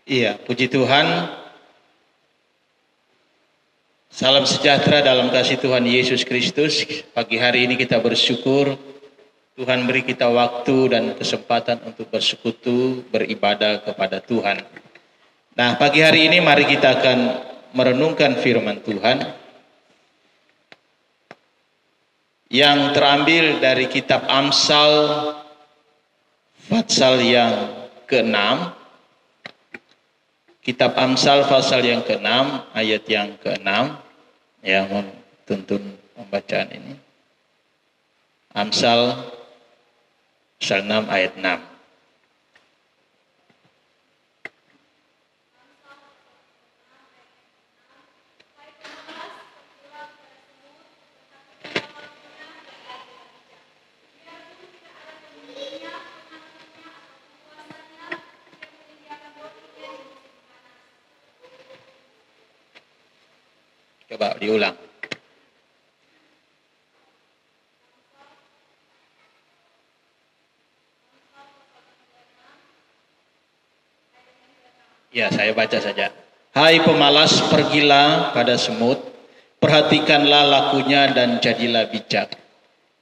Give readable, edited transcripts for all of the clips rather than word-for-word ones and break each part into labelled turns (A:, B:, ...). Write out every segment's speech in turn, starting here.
A: Iya, puji Tuhan. Salam sejahtera dalam kasih Tuhan Yesus Kristus. Pagi hari ini kita bersyukur Tuhan beri kita waktu dan kesempatan untuk bersekutu, beribadah kepada Tuhan. Nah, pagi hari ini mari kita akan merenungkan firman Tuhan yang terambil dari kitab Amsal pasal yang ke-6. Kitab Amsal pasal yang ke-6 ayat yang ke-6 yang menuntun pembacaan ini. Amsal pasal 6 ayat 6. Coba diulang. Ya, saya baca saja. Hai pemalas, pergilah pada semut, perhatikanlah lakunya dan jadilah bijak.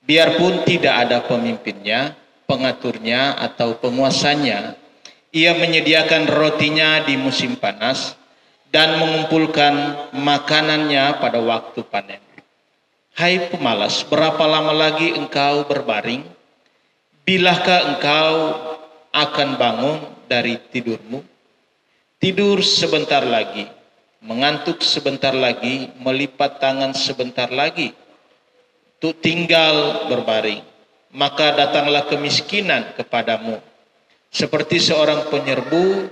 A: Biarpun tidak ada pemimpinnya, pengaturnya atau penguasanya, ia menyediakan rotinya di musim panas dan mengumpulkan makanannya pada waktu panen. Hai pemalas, berapa lama lagi engkau berbaring? Bilakah engkau akan bangun dari tidurmu? Tidur sebentar lagi, mengantuk sebentar lagi, melipat tangan sebentar lagi, untuk tinggal berbaring. Maka datanglah kemiskinan kepadamu, seperti seorang penyerbu,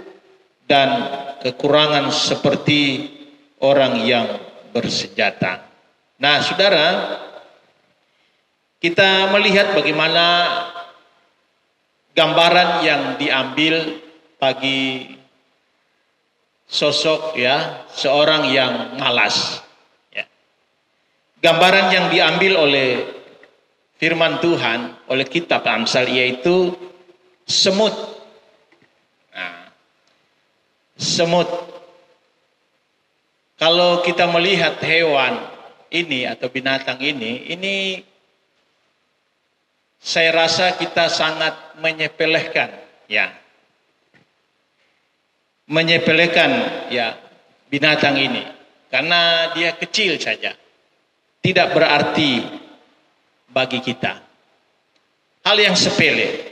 A: dan kekurangan seperti orang yang bersenjata. Nah, saudara, kita melihat bagaimana gambaran yang diambil bagi sosok seorang yang malas. Gambaran yang diambil oleh firman Tuhan, oleh kitab Amsal, yaitu semut. Semut. Kalau kita melihat hewan ini atau binatang ini saya rasa kita sangat menyepelekan, menyepelekan binatang ini karena dia kecil saja, tidak berarti bagi kita, hal yang sepele.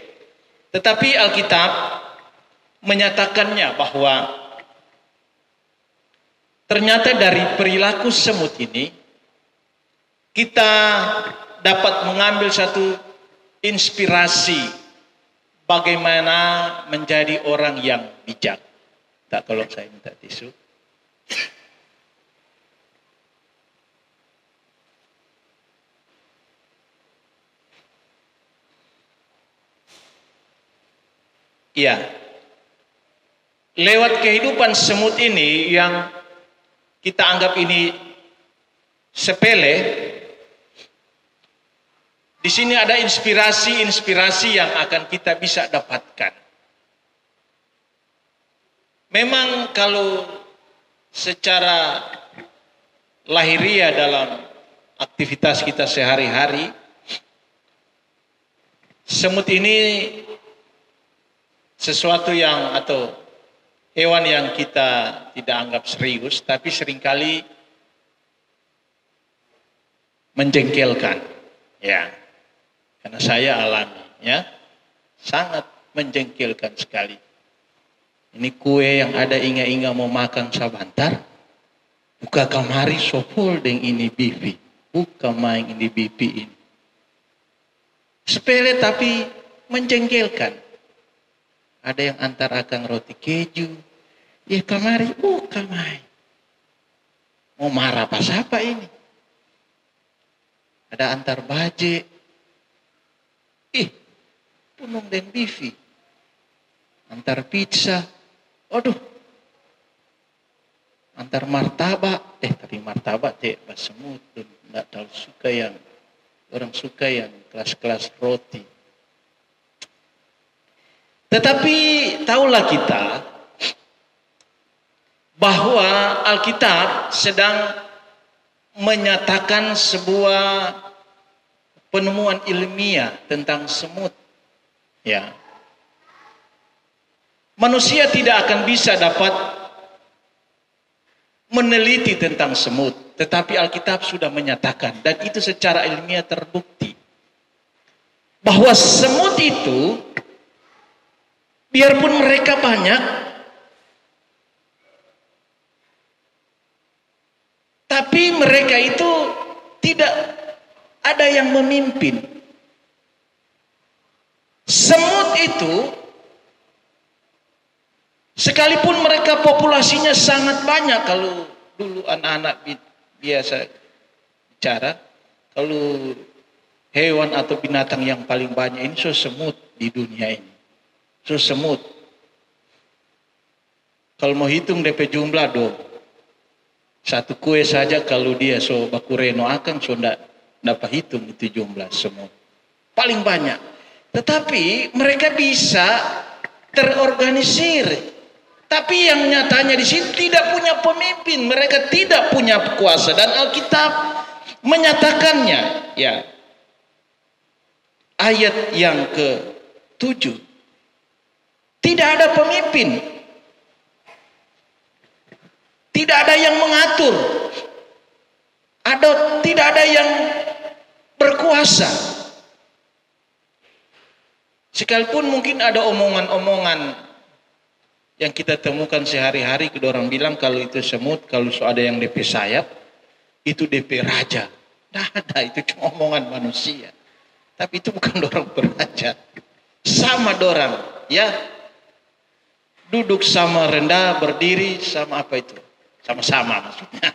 A: Tetapi Alkitab menyatakannya bahwa ternyata dari perilaku semut ini kita dapat mengambil satu inspirasi bagaimana menjadi orang yang bijak. Tak, tolong saya minta tisu. Iya. Lewat kehidupan semut ini yang kita anggap ini sepele, di sini ada inspirasi-inspirasi yang akan kita bisa dapatkan. Memang kalau secara lahiriah dalam aktivitas kita sehari-hari, semut ini sesuatu yang atau hewan yang kita tidak anggap serius, tapi seringkali menjengkelkan, karena saya alami, sangat menjengkelkan sekali. Ini kue yang ada inga-inga mau makan sabantar, buka kamari sopul deng ini bibi, buka main ini bibi ini. Sepele tapi menjengkelkan. Ada yang antar akang roti keju, kamari, buka main. Mau marah apa siapa ini? Ada antar baje, punung dan bivi. Antar pizza, antar martabak, tapi martabak semut, tidak terlalu suka yang orang suka yang kelas-kelas roti. Tetapi tahulah kita bahwa Alkitab sedang menyatakan sebuah penemuan ilmiah tentang semut. Ya. Manusia tidak akan bisa dapat meneliti tentang semut, tetapi Alkitab sudah menyatakan, dan itu secara ilmiah terbukti, bahwa semut itu, biarpun mereka banyak, tapi mereka itu tidak ada yang memimpin. Semut itu, sekalipun mereka populasinya sangat banyak, kalau dulu anak-anak biasa bicara, kalau hewan atau binatang yang paling banyak ini semut di dunia ini. Semut. Kalau mau hitung DP jumlah satu kue saja kalau dia bakureno akan ndak dapat hitung itu jumlah semut. Paling banyak. Tetapi mereka bisa terorganisir. Tapi yang nyatanya di sini tidak punya pemimpin, mereka tidak punya kuasa, dan Alkitab menyatakannya, ya. Ayat yang ke-7. Tidak ada pemimpin. Tidak ada yang mengatur. Tidak ada yang berkuasa. Sekalipun mungkin ada omongan-omongan yang kita temukan sehari-hari, kita orang bilang kalau itu semut, kalau ada yang DP sayap, itu DP raja. Tidak ada, itu cuma omongan manusia. Tapi itu bukan dorang beraja. Sama dorang, ya. Duduk sama rendah, berdiri sama apa itu? Sama-sama maksudnya.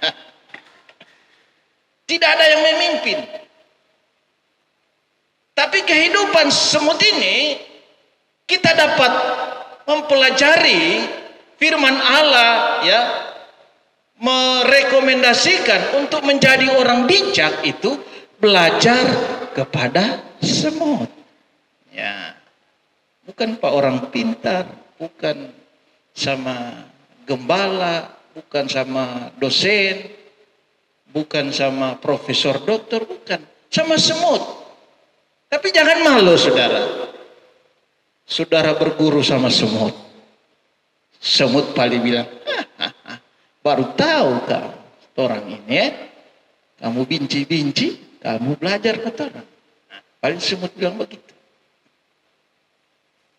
A: Tidak ada yang memimpin. Tapi kehidupan semut ini kita dapat mempelajari firman Allah, ya, merekomendasikan untuk menjadi orang bijak itu belajar kepada semut. Ya. Bukan pak orang pintar, bukan sama gembala, bukan sama dosen, bukan sama profesor dokter, bukan, sama semut. Tapi jangan malu saudara. Saudara berguru sama semut. Semut paling bilang, baru tahu kau orang ini ya. Kamu binci-binci, kamu belajar kata orang. Paling semut bilang begitu.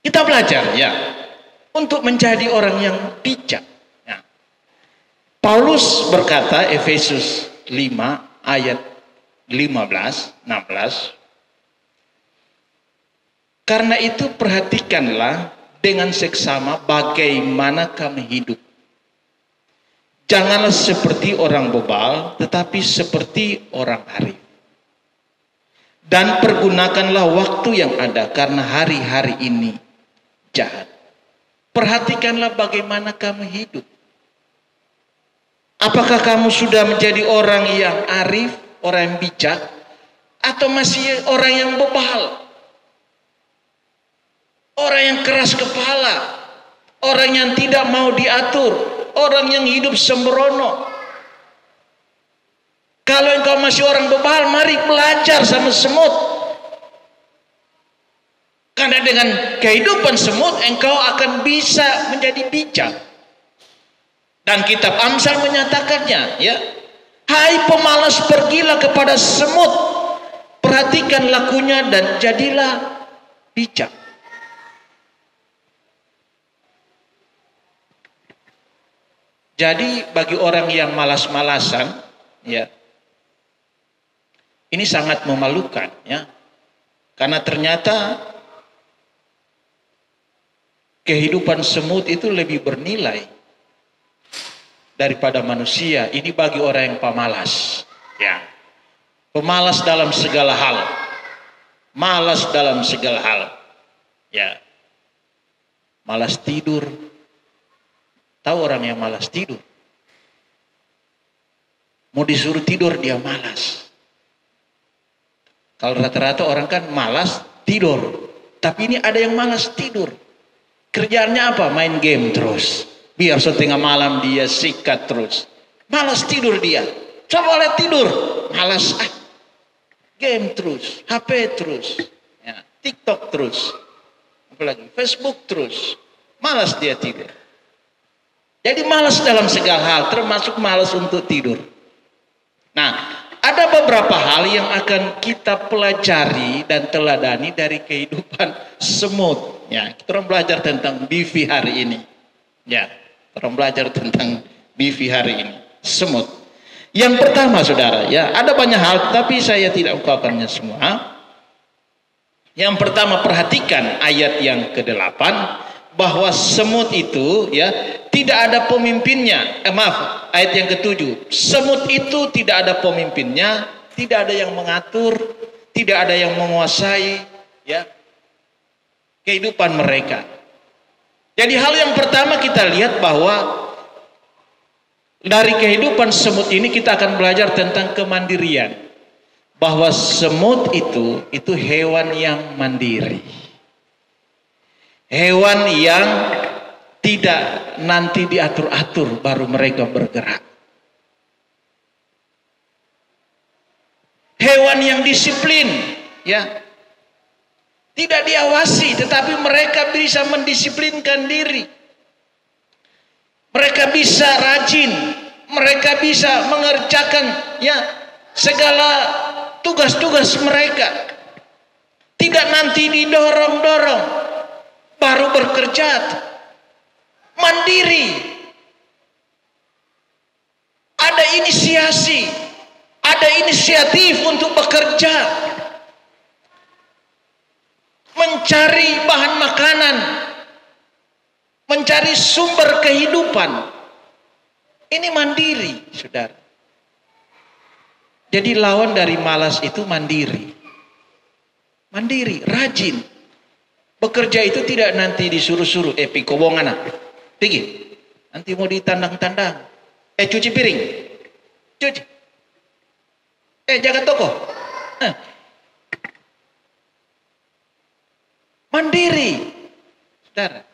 A: Kita belajar ya untuk menjadi orang yang bijak. Ya. Paulus berkata Efesus 5 ayat 15-16. Karena itu perhatikanlah dengan seksama bagaimana kami hidup. Janganlah seperti orang bebal, tetapi seperti orang arif. Dan pergunakanlah waktu yang ada, karena hari-hari ini jahat. Perhatikanlah bagaimana kamu hidup. Apakah kamu sudah menjadi orang yang arif, orang yang bijak, atau masih orang yang bebal? Orang yang keras kepala, orang yang tidak mau diatur, orang yang hidup sembrono. Kalau engkau masih orang bebal, mari belajar sama semut. Karena dengan kehidupan semut, engkau akan bisa menjadi bijak. Dan kitab Amsal menyatakannya, ya. Hai pemalas, pergilah kepada semut, perhatikan lakunya dan jadilah bijak. Jadi bagi orang yang malas-malasan, ya, ini sangat memalukan, ya, karena ternyata kehidupan semut itu lebih bernilai daripada manusia. Ini bagi orang yang pemalas, ya, pemalas dalam segala hal, malas dalam segala hal, ya, malas tidur. Tahu orang yang malas tidur? Mau disuruh tidur dia malas. Kalau rata-rata orang kan malas tidur. Tapi ini ada yang malas tidur. Kerjaannya apa? Main game terus. Biar setengah malam dia sikat terus. Malas tidur dia. Coba lihat tidur. Malas. Game terus. HP terus. Ya, TikTok terus. Apalagi Facebook terus. Malas dia tidur. Jadi malas dalam segala hal. Termasuk malas untuk tidur. Nah, ada beberapa hal yang akan kita pelajari dan teladani dari kehidupan semut. Ya, kita orang belajar tentang BV hari ini. Ya, orang belajar tentang BV hari ini. Semut. Yang pertama, saudara, ya, ada banyak hal, tapi saya tidak ungkapkannya semua. Yang pertama, perhatikan ayat yang ke-8, bahwa semut itu, ya, tidak ada pemimpinnya. Maaf, ayat yang ke-7. Semut itu tidak ada pemimpinnya, tidak ada yang mengatur, tidak ada yang menguasai, ya, kehidupan mereka. Jadi hal yang pertama kita lihat bahwa dari kehidupan semut ini kita akan belajar tentang kemandirian. Bahwa semut itu hewan yang mandiri. Hewan yang tidak nanti diatur-atur baru mereka bergerak. Hewan yang disiplin, ya. Tidak diawasi, tetapi mereka bisa mendisiplinkan diri. Mereka bisa rajin, mereka bisa mengerjakan, ya, segala tugas-tugas mereka. Tidak nanti didorong-dorong baru bekerja. Mandiri. Ada inisiasi, ada inisiatif untuk bekerja. Mencari bahan makanan, mencari sumber kehidupan. Ini mandiri, saudara. Jadi lawan dari malas itu mandiri. Mandiri, rajin. Bekerja itu tidak nanti disuruh-suruh. Pikobongan pergi. Nanti mau ditandang-tandang. Cuci piring. Cuci. Jaga toko. Mandiri, saudara.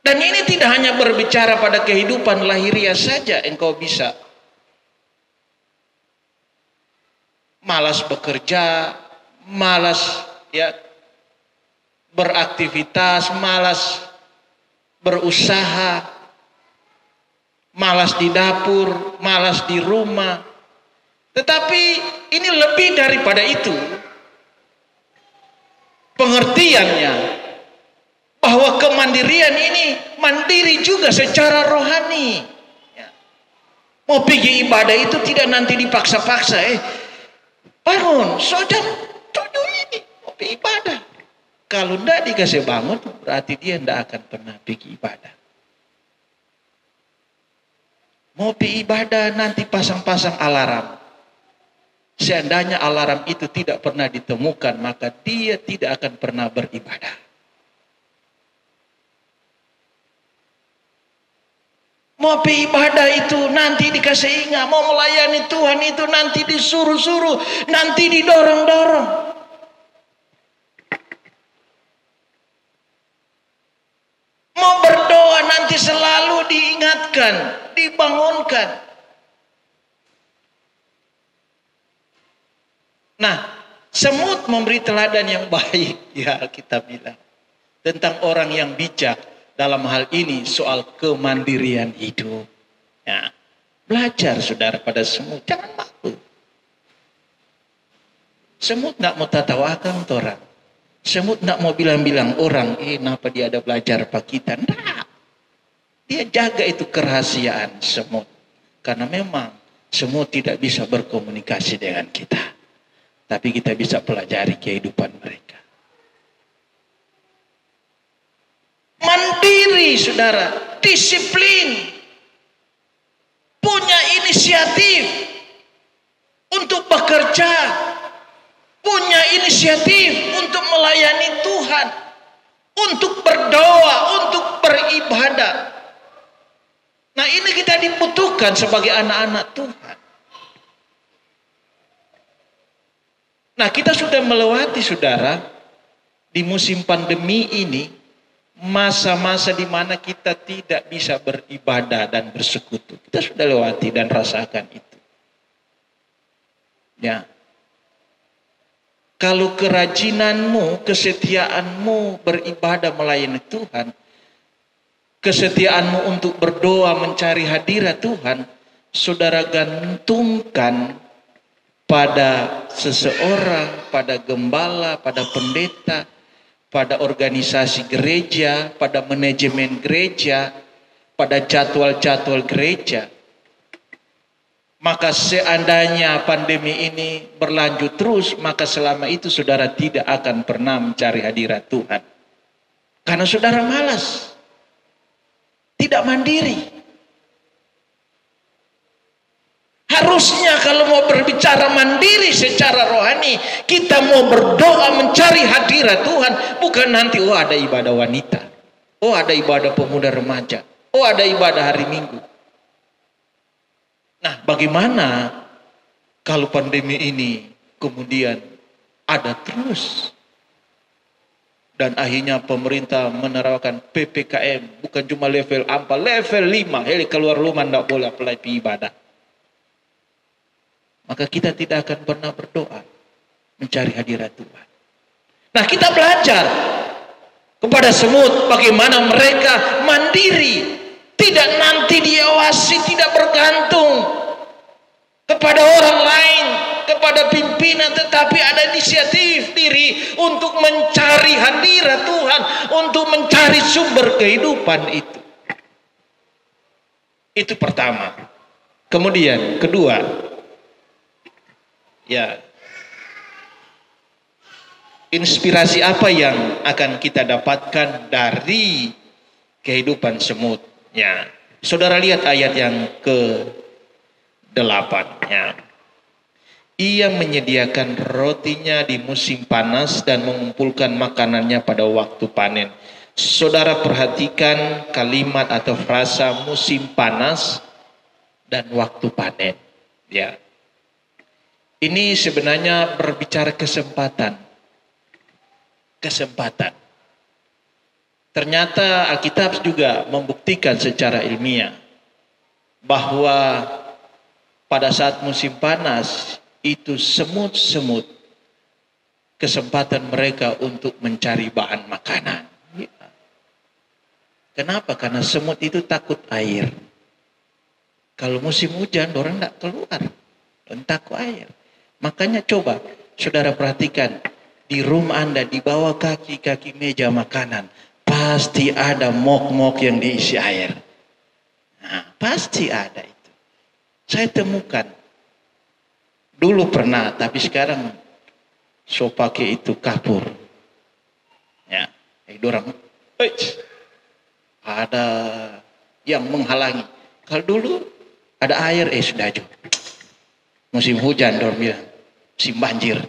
A: Dan ini tidak hanya berbicara pada kehidupan lahiriah saja engkau bisa malas bekerja, malas, ya, beraktivitas, malas berusaha, malas di dapur, malas di rumah. Tetapi ini lebih daripada itu. Pengertiannya bahwa kemandirian ini mandiri juga secara rohani. Ya. Mau pergi ibadah itu tidak nanti dipaksa-paksa. Bangun, saudara, tujuh ini mau pergi ibadah. Kalau tidak dikasih bangun, berarti dia tidak akan pernah pergi ibadah. Mau pergi ibadah nanti pasang-pasang alarm. Seandainya alarm itu tidak pernah ditemukan, maka dia tidak akan pernah beribadah. Mau ibadah itu nanti dikasih ingat, mau melayani Tuhan itu nanti disuruh-suruh, nanti didorong-dorong. Mau berdoa nanti selalu diingatkan, dibangunkan. Nah, semut memberi teladan yang baik, ya, kita bilang tentang orang yang bijak dalam hal ini soal kemandirian hidup. Ya, belajar saudara pada semut, jangan malu. Semut nak mau tatawakan orang. Semut nak mau bilang-bilang orang, kenapa dia ada belajar pak kita? Nah, dia jaga itu kerahasiaan semut, karena memang semut tidak bisa berkomunikasi dengan kita. Tapi kita bisa pelajari kehidupan mereka. Mandiri, saudara. Disiplin. Punya inisiatif untuk bekerja. Punya inisiatif untuk melayani Tuhan. Untuk berdoa, untuk beribadah. Nah, ini kita dibutuhkan sebagai anak-anak Tuhan. Nah, kita sudah melewati, saudara, di musim pandemi ini, masa-masa di mana kita tidak bisa beribadah dan bersekutu. Kita sudah lewati dan rasakan itu. Ya. Kalau kerajinanmu, kesetiaanmu beribadah melayani Tuhan, kesetiaanmu untuk berdoa mencari hadirat Tuhan, saudara gantungkan pada seseorang, pada gembala, pada pendeta, pada organisasi gereja, pada manajemen gereja, pada jadwal-jadwal gereja. Maka seandainya pandemi ini berlanjut terus, maka selama itu saudara tidak akan pernah mencari hadirat Tuhan. Karena saudara malas, tidak mandiri. Harusnya kalau mau berbicara mandiri secara rohani, kita mau berdoa mencari hadirat Tuhan, bukan nanti ada ibadah wanita, ada ibadah pemuda remaja, ada ibadah hari Minggu. Nah, bagaimana kalau pandemi ini kemudian ada terus dan akhirnya pemerintah menerapkan PPKM, bukan cuma level 4, level 5, keluar rumah tidak boleh apply ibadah. Maka kita tidak akan pernah berdoa mencari hadirat Tuhan. Nah, kita belajar kepada semut bagaimana mereka mandiri, tidak nanti diawasi, tidak bergantung kepada orang lain, kepada pimpinan, tetapi ada inisiatif diri untuk mencari hadirat Tuhan, untuk mencari sumber kehidupan itu. Itu pertama. Kemudian kedua, ya, inspirasi apa yang akan kita dapatkan dari kehidupan semut? Ya, saudara lihat ayat yang ke-8. Ya. Ia menyediakan rotinya di musim panas dan mengumpulkan makanannya pada waktu panen. Saudara perhatikan kalimat atau frasa musim panas dan waktu panen. Ya. Ini sebenarnya berbicara kesempatan. Kesempatan. Ternyata Alkitab juga membuktikan secara ilmiah bahwa pada saat musim panas itu semut-semut kesempatan mereka untuk mencari bahan makanan. Ya. Kenapa? Karena semut itu takut air. Kalau musim hujan orang tidak keluar, orang takut air. Makanya coba saudara perhatikan di rumah Anda, di bawah kaki meja makanan pasti ada mok-mok yang diisi air. Nah, pasti ada itu. Saya temukan. Dulu pernah, tapi sekarang so pakai itu kapur. Ya, dorang ada yang menghalangi. Kalau dulu ada air, sudah aja. Musim hujan dorang bilang, musim banjir.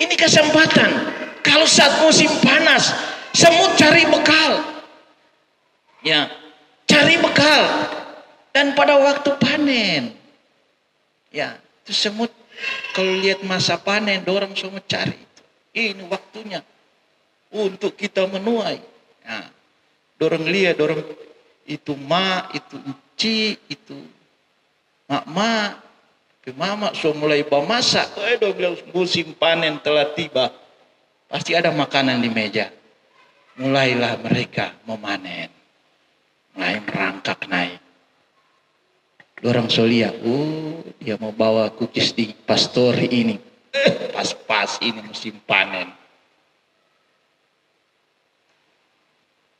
A: Ini kesempatan. Kalau saat musim panas, semut cari bekal. Ya, cari bekal. Dan pada waktu panen, ya, itu semut kalau lihat masa panen, dorang semua cari. Ini waktunya untuk kita menuai. Nah, dorang lihat, dorang itu itu enci, itu mak. Mama so mulai masak, dia bilang musim panen telah tiba. Pasti ada makanan di meja. Mulailah mereka memanen. Mulai merangkak naik. Dorang so lihat, dia mau bawa cookies di pastori ini. Pas-pas ini musim panen.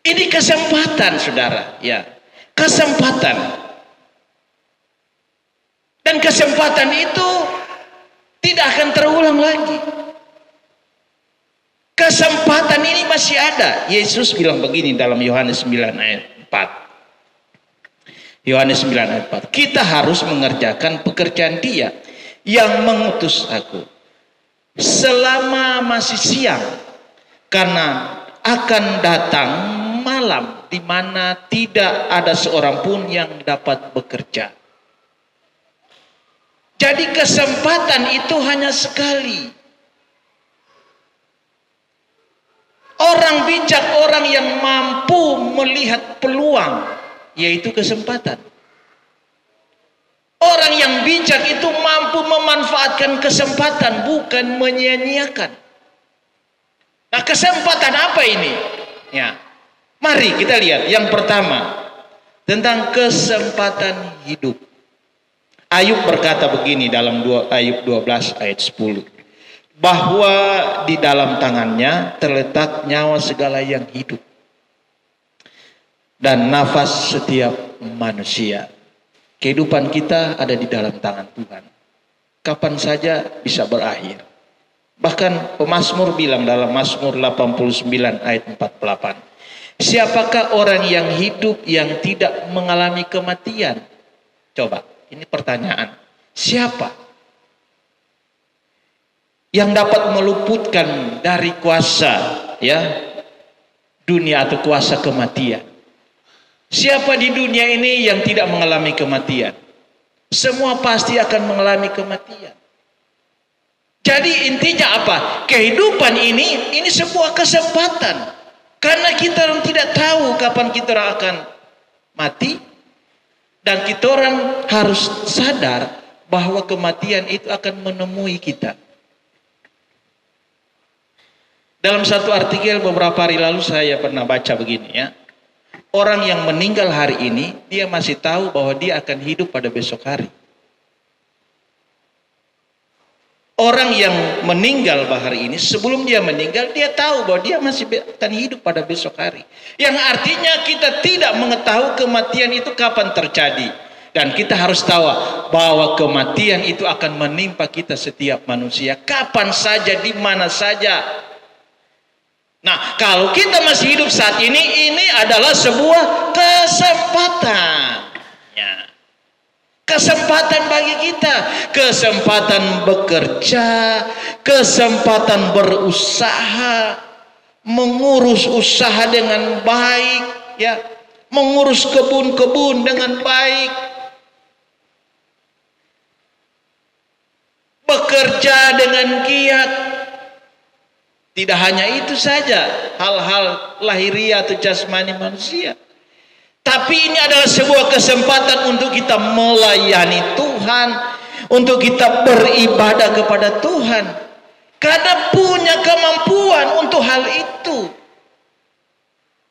A: Ini kesempatan, saudara. Ya, kesempatan. Dan kesempatan itu tidak akan terulang lagi. Kesempatan ini masih ada. Yesus bilang begini dalam Yohanes 9 ayat 4. Yohanes 9 ayat 4. Kita harus mengerjakan pekerjaan Dia yang mengutus aku selama masih siang, karena akan datang malam di mana tidak ada seorang pun yang dapat bekerja. Jadi kesempatan itu hanya sekali. Orang bijak, orang yang mampu melihat peluang, yaitu kesempatan. Orang yang bijak itu mampu memanfaatkan kesempatan, bukan menyia-nyiakan. Nah, kesempatan apa ini? Ya, mari kita lihat. Yang pertama, tentang kesempatan hidup. Ayub berkata begini dalam Ayub 12 ayat 10. Bahwa di dalam tangannya terletak nyawa segala yang hidup dan nafas setiap manusia. Kehidupan kita ada di dalam tangan Tuhan. Kapan saja bisa berakhir. Bahkan pemazmur bilang dalam Mazmur 89 ayat 48. Siapakah orang yang hidup yang tidak mengalami kematian? Coba, ini pertanyaan. Siapa yang dapat meluputkan dari kuasa dunia atau kuasa kematian? Siapa di dunia ini yang tidak mengalami kematian? Semua pasti akan mengalami kematian. Jadi intinya apa? Kehidupan ini sebuah kesempatan. Karena kita orang tidak tahu kapan kita orang akan mati. Dan kita orang harus sadar bahwa kematian itu akan menemui kita. Dalam satu artikel beberapa hari lalu saya pernah baca begini ya. Orang yang meninggal hari ini, dia masih tahu bahwa dia akan hidup pada besok hari. Orang yang meninggal hari ini, sebelum dia meninggal, dia tahu bahwa dia masih akan hidup pada besok hari. Yang artinya kita tidak mengetahui kematian itu kapan terjadi. Dan kita harus tahu bahwa kematian itu akan menimpa kita setiap manusia. Kapan saja, di mana saja. Nah, kalau kita masih hidup saat ini adalah sebuah kesempatan. Ya. Kesempatan bagi kita, kesempatan bekerja, kesempatan berusaha, mengurus usaha dengan baik, ya, mengurus kebun-kebun dengan baik, bekerja dengan giat. Tidak hanya itu saja, hal-hal lahiriah atau jasmani manusia. Tapi ini adalah sebuah kesempatan untuk kita melayani Tuhan, untuk kita beribadah kepada Tuhan. Karena punya kemampuan untuk hal itu.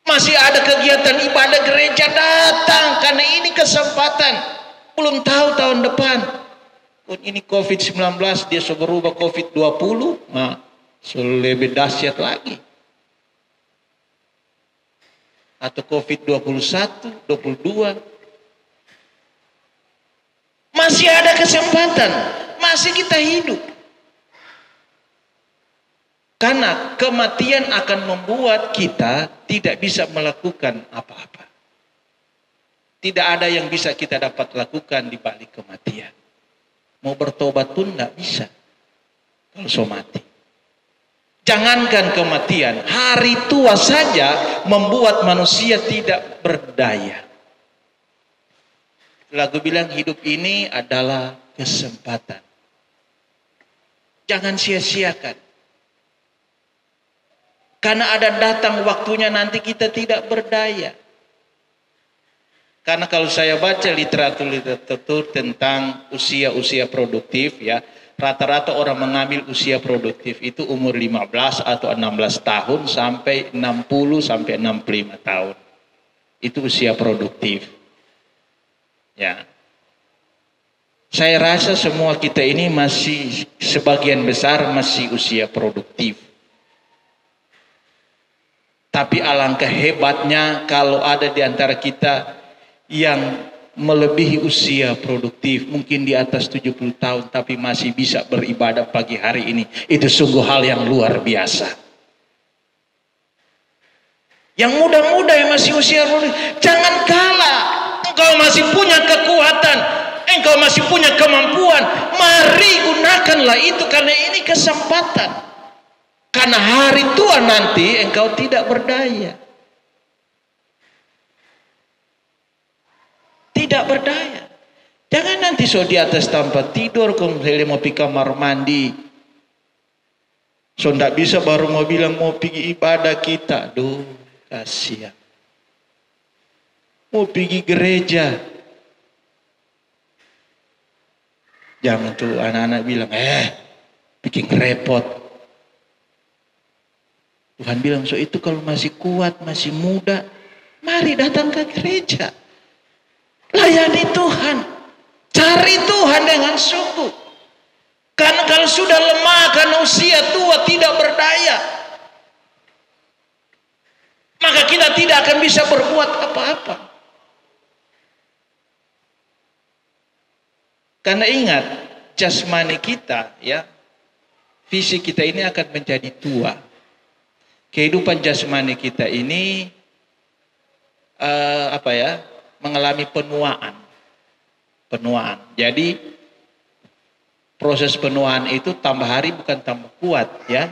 A: Masih ada kegiatan ibadah gereja, datang karena ini kesempatan. Belum tahu tahun depan. Ini COVID-19 dia sudah berubah COVID-20. Nah, lebih dahsyat lagi. Atau COVID-21, 22. Masih ada kesempatan. Masih kita hidup. Karena kematian akan membuat kita tidak bisa melakukan apa-apa. Tidak ada yang bisa kita dapat lakukan di balik kematian. Mau bertobat pun tidak bisa. Kalau so mati. Jangankan kematian, hari tua saja membuat manusia tidak berdaya. Lagu bilang hidup ini adalah kesempatan. Jangan sia-siakan. Karena ada datang waktunya nanti kita tidak berdaya. Karena kalau saya baca literatur tentang usia-usia produktif ya, rata-rata orang mengambil usia produktif itu umur 15 atau 16 tahun sampai 60 sampai 65 tahun. Itu usia produktif. Ya. Saya rasa semua kita ini masih sebagian besar masih usia produktif. Tapi alangkah hebatnya kalau ada di antara kita yang melebihi usia produktif, mungkin di atas 70 tahun tapi masih bisa beribadah pagi hari ini. Itu sungguh hal yang luar biasa. Yang muda-muda yang masih usia produktif, jangan kalah. Engkau masih punya kekuatan, engkau masih punya kemampuan. Mari gunakanlah itu karena ini kesempatan. Karena hari tua nanti engkau tidak berdaya. Tidak berdaya. Jangan nanti so di atas tanpa tidur, kemudian mau pergi kamar mandi. So ndak bisa baru mau bilang mau pergi ibadah kita. Duh, kasihan. Mau pergi gereja. Jangan tuh anak-anak bilang, bikin repot. Tuhan bilang, so itu kalau masih kuat, masih muda, mari datang ke gereja. Layani Tuhan. Cari Tuhan dengan sungguh. Karena kalau sudah lemah, karena usia tua tidak berdaya, maka kita tidak akan bisa berbuat apa-apa. Karena ingat, jasmani kita, ya, fisik kita ini akan menjadi tua. Kehidupan jasmani kita ini mengalami penuaan. Jadi proses penuaan itu tambah hari bukan tambah kuat, ya.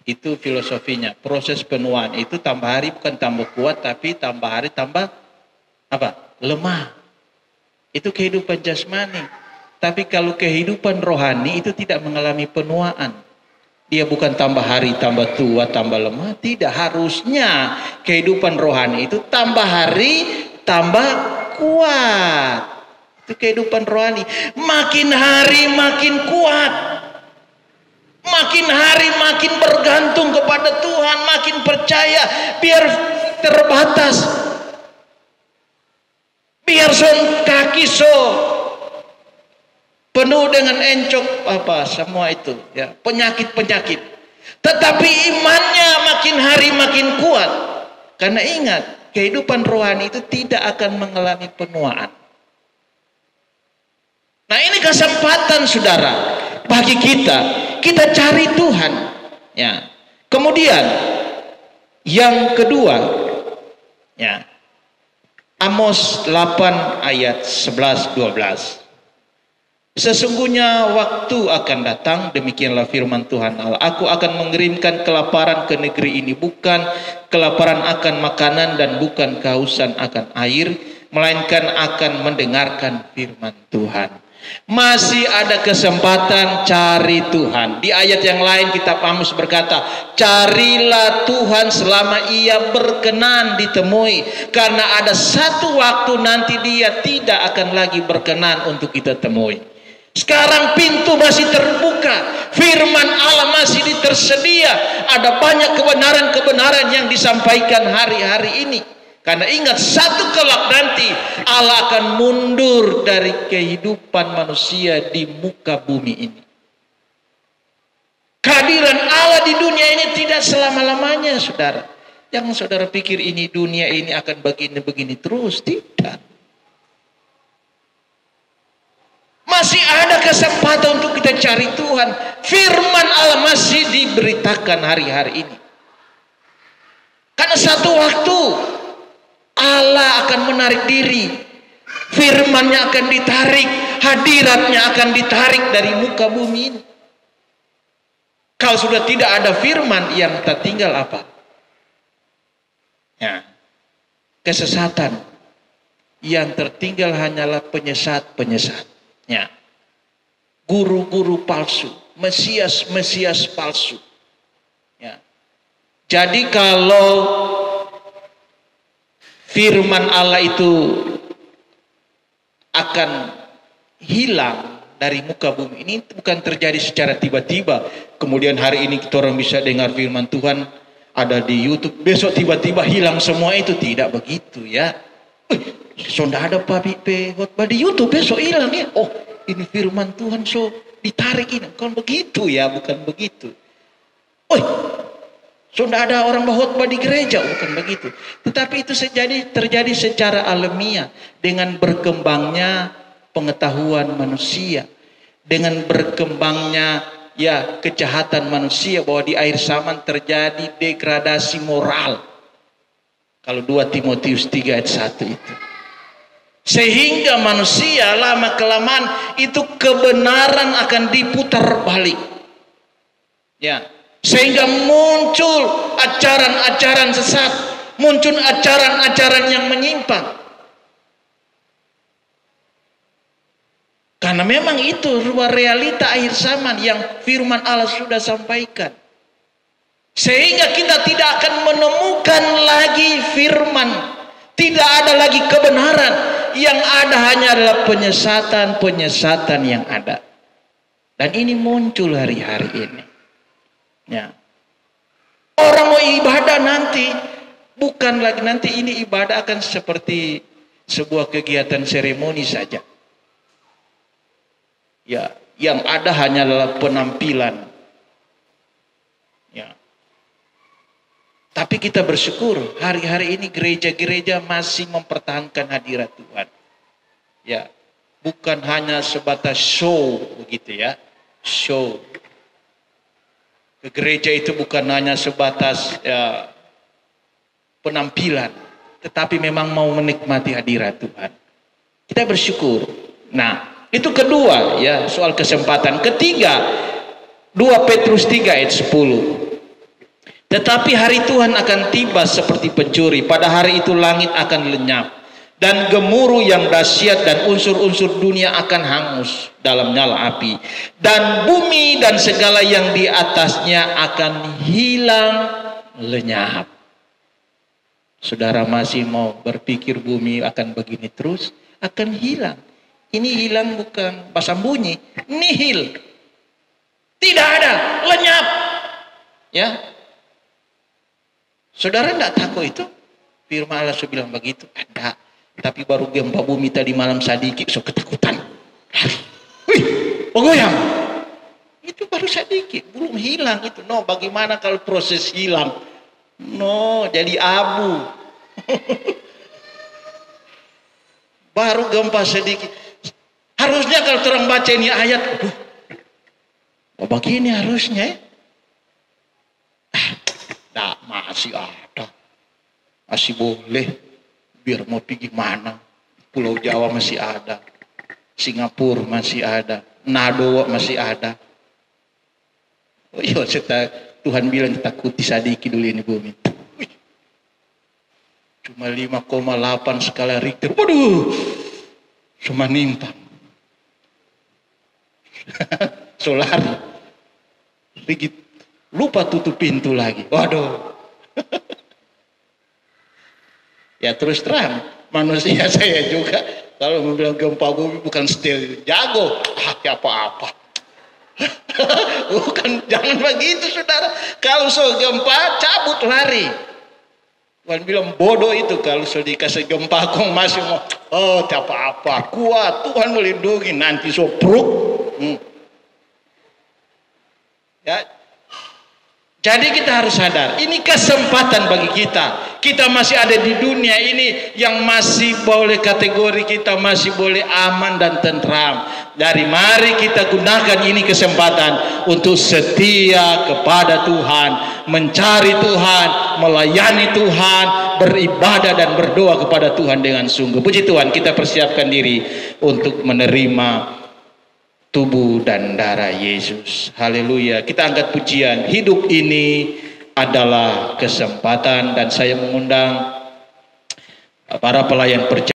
A: Itu filosofinya. Proses penuaan itu tambah hari bukan tambah kuat, tapi tambah hari tambah lemah. Itu kehidupan jasmani. Tapi kalau kehidupan rohani itu tidak mengalami penuaan. Dia bukan tambah hari tambah tua, tambah lemah. Tidak, harusnya kehidupan rohani itu tambah hari tambah kuat. Itu kehidupan rohani. Makin hari makin kuat. Makin hari makin bergantung kepada Tuhan. Makin percaya. Biar terbatas. Biar kaki penuh dengan encok semua itu, ya, penyakit-penyakit. Tetapi imannya makin hari makin kuat. Karena ingat, kehidupan rohani itu tidak akan mengalami penuaan. Nah, ini kesempatan saudara bagi kita. Kita cari Tuhan, ya. Kemudian yang kedua, ya, Amos 8 ayat 11-12. Sesungguhnya waktu akan datang, demikianlah firman Tuhan Allah, aku akan mengirimkan kelaparan ke negeri ini, bukan kelaparan akan makanan dan bukan kehausan akan air, melainkan akan mendengarkan firman Tuhan. Masih ada kesempatan cari Tuhan. Di ayat yang lain kitab Amos berkata, carilah Tuhan selama ia berkenan ditemui, karena ada satu waktu nanti dia tidak akan lagi berkenan untuk kita temui. Sekarang pintu masih terbuka, firman Allah masih tersedia, ada banyak kebenaran-kebenaran yang disampaikan hari-hari ini. Karena ingat, satu kelak nanti Allah akan mundur dari kehidupan manusia di muka bumi ini. Kehadiran Allah di dunia ini tidak selama-lamanya, saudara. Jangan saudara pikir ini dunia ini akan begini-begini terus, tidak. Masih ada kesempatan untuk kita cari Tuhan. Firman Allah masih diberitakan hari-hari ini. Karena satu waktu Allah akan menarik diri. Firman-Nya akan ditarik, hadirat-Nya akan ditarik dari muka bumi ini. Kalau sudah tidak ada firman, yang tertinggal apa? Ya, kesesatan. Yang tertinggal hanyalah penyesat-penyesat. Ya, guru-guru palsu, mesias-mesias palsu. Ya. Jadi kalau firman Allah itu akan hilang dari muka bumi ini, bukan terjadi secara tiba-tiba. Kemudian hari ini kita orang bisa dengar firman Tuhan ada di YouTube, besok tiba-tiba hilang semua itu. Tidak begitu, ya. Sudah ada khotbah di YouTube, besok hilang ya. Oh, ini firman Tuhan ditarik ini. Bukan begitu, ya, bukan begitu. Sudah ada orang khotbah di gereja, bukan begitu. Tetapi itu terjadi secara alamiah dengan berkembangnya pengetahuan manusia, dengan berkembangnya kejahatan manusia, bahwa di akhir zaman terjadi degradasi moral. Kalau 2 Timotius 3 ayat 1 itu. Sehingga manusia lama-kelamaan itu kebenaran akan diputar balik. Ya. Sehingga muncul ajaran-ajaran sesat, muncul ajaran-ajaran yang menyimpang. Karena memang itu realita akhir zaman yang firman Allah sudah sampaikan. Sehingga kita tidak akan menemukan lagi firman. Tidak ada lagi kebenaran. Yang ada hanya adalah penyesatan-penyesatan yang ada. Dan ini muncul hari-hari ini. Ya. Orang mau ibadah nanti, bukan lagi nanti ini ibadah akan seperti sebuah kegiatan seremoni saja. Ya, yang ada hanya adalah penampilan. Ya. Tapi kita bersyukur hari-hari ini gereja-gereja masih mempertahankan hadirat Tuhan. Ya, bukan hanya sebatas show begitu ya, show. Ke gereja itu bukan hanya sebatas ya, penampilan, tetapi memang mau menikmati hadirat Tuhan. Kita bersyukur. Nah, itu kedua ya, soal kesempatan. Ketiga, 2 Petrus 3 ayat 10. Tetapi hari Tuhan akan tiba seperti pencuri. Pada hari itu langit akan lenyap, dan gemuruh yang dahsyat dan unsur-unsur dunia akan hangus dalam nyala api. Dan bumi dan segala yang di atasnya akan hilang lenyap. Saudara masih mau berpikir bumi akan begini terus? Akan hilang. Ini hilang bukan pasang bunyi, nihil. Tidak ada, lenyap. Ya. Saudara tidak takut itu? Firman Allah bilang begitu. Ada. Tapi baru gempa bumi tadi malam sedikit, so ketakutan. Wih, goyang. Itu baru sedikit, belum hilang itu. No, bagaimana kalau proses hilang? No, jadi abu. Baru gempa sedikit. Harusnya kalau orang baca ini ayat, oh begini harusnya. Nah, masih ada. Masih boleh. Biar mau pergi mana. Pulau Jawa masih ada. Singapura masih ada. Nado masih ada. Oh iya, Tuhan bilang takuti sadiki dulu ini bumi. Cuma 5,8 skala Richter. Waduh. Cuma nimpang. Solar. Begitu. Lupa tutup pintu lagi. Waduh. Ya terus terang. Manusia saya juga. Kalau bilang gempa bumi bukan setel jago. Ya apa-apa. Bukan, jangan begitu saudara. Kalau so gempa, cabut lari. Tuhan bilang bodoh itu. Kalau so dikasih gempa, kong masih mau. Oh, tak apa-apa. Kuat, Tuhan melindungi. Nanti so pruk. Ya. Jadi kita harus sadar, ini kesempatan bagi kita. Kita masih ada di dunia ini yang masih boleh kategori kita masih boleh aman dan tentram. Dari mari kita gunakan ini kesempatan untuk setia kepada Tuhan, mencari Tuhan, melayani Tuhan, beribadah dan berdoa kepada Tuhan dengan sungguh. Puji Tuhan, kita persiapkan diri untuk menerima tubuh dan darah Yesus. Haleluya. Kita angkat pujian. Hidup ini adalah kesempatan, dan saya mengundang para pelayan percaya